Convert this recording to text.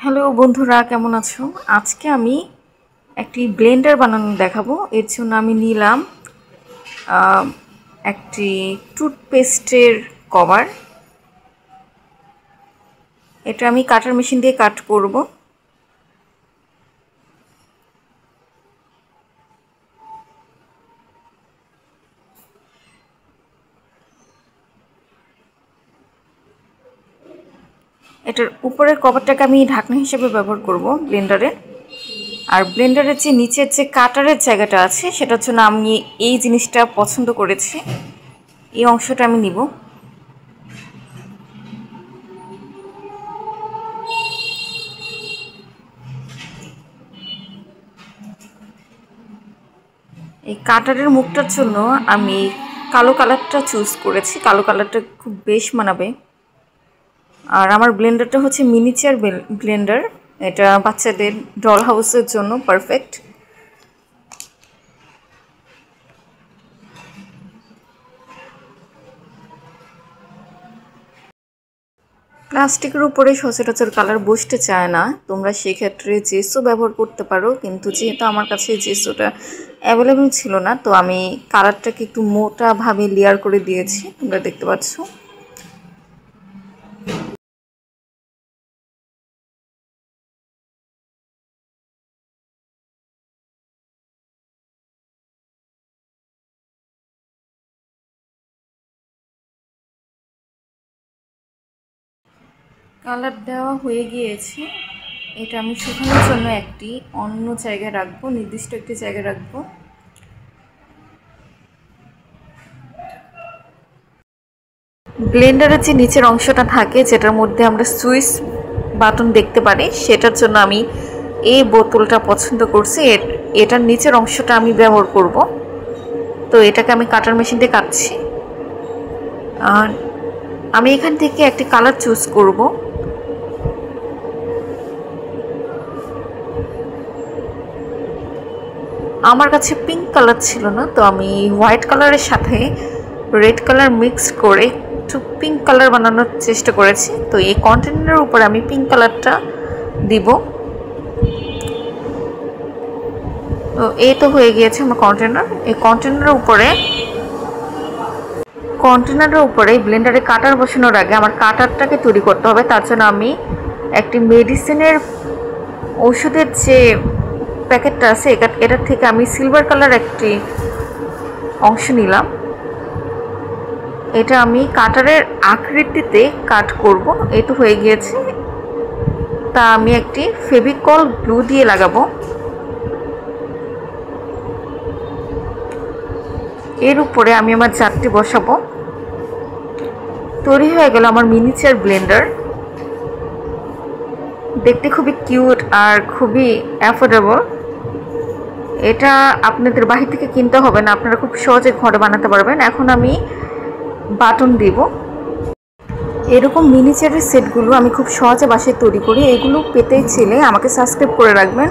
Hello বন্ধুরা, কেমন আছো? আজকে আমি একটি ব্লেন্ডার বানানো দেখাবো। এর জন্য আমি নিলাম একটি টুথপেস্টের কভার। এটা আমি কাটার মেশিন দিয়ে কাট করব। এটার উপরের কভারটাকে আমি ঢাকনা হিসেবে ব্যবহার করব ব্লেন্ডারে। আর ব্লেন্ডারের যে নিচের যে কাটারের জায়গাটা আছে সেটার জন্য আমি এই জিনিসটা পছন্দ করেছি। এই অংশটা আমি নিব। এই কাটারের মুখটার জন্য আমি কালো কালারটা চুজ করেছি। কালো কালারটা খুব বেশ মানাবে। আর আমার ব্লেন্ডারটা হচ্ছে মিনিচার ব্লেন্ডার। এটা বাচ্চাদের ডল হাউসের জন্য পারফেক্ট। প্লাস্টিকের উপরে সচরাচর কালার বসতে চায় না, তোমরা সেক্ষেত্রে জেসো ব্যবহার করতে পারো, কিন্তু যেহেতু আমার কাছে জেসোটা অ্যাভেলেবেল ছিল না, তো আমি কালারটাকে একটু মোটাভাবে লেয়ার করে দিয়েছি। তোমরা দেখতে পাচ্ছ। কালার দেওয়া হয়ে গিয়েছে। এটা আমি শুকানোর জন্য একটি অন্য জায়গায় রাখবো, নির্দিষ্ট একটি জায়গায় রাখবো। ব্লেন্ডারের যে নিচের অংশটা থাকে, যেটার মধ্যে আমরা সুইচ বাটন দেখতে পারি, সেটার জন্য আমি এই বোতলটা পছন্দ করছি। এটার নিচের অংশটা আমি ব্যবহার করব। তো এটাকে আমি কাটার মেশিন দিয়ে কাটছি। আর আমি এখান থেকে একটি কালার চুজ করব। আমার কাছে পিঙ্ক কালার ছিল না, তো আমি হোয়াইট কালারের সাথে রেড কালার মিক্স করে একটু পিঙ্ক কালার বানানোর চেষ্টা করেছি। তো এই কন্টেনারের উপরে আমি পিঙ্ক কালারটা দিব। তো এই তো হয়ে গিয়েছে আমার কন্টেনার। এই কন্টেনারের উপরে ব্লেন্ডারে কাটার বসানোর আগে আমার কাটারটাকে তৈরি করতে হবে। তার জন্য আমি একটি মেডিসিনের ওষুধের যে প্যাকেটটা আছে, এটার থেকে আমি সিলভার কালার একটি অংশ নিলাম। এটা আমি কাটারের আকৃতিতে কাট করব। এই তো হয়ে গিয়েছে। তা আমি একটি ফেভিকল গ্লু দিয়ে লাগাবো। এর উপরে আমি আমার জারটি বসাবো। তৈরি হয়ে গেল আমার মিনিচার ব্লেন্ডার। দেখতে খুবই কিউট আর খুবই অ্যাফোর্ডেবল। এটা আপনাদের বাহির থেকে কিনতে হবে না, আপনারা খুব সহজে ঘরে বানাতে পারবেন। এখন আমি বাটন দিব। এরকম মিনিচারের সেটগুলো আমি খুব সহজে বাসায় তৈরি করি। এগুলো পেতে চাইলে আমাকে সাবস্ক্রাইব করে রাখবেন।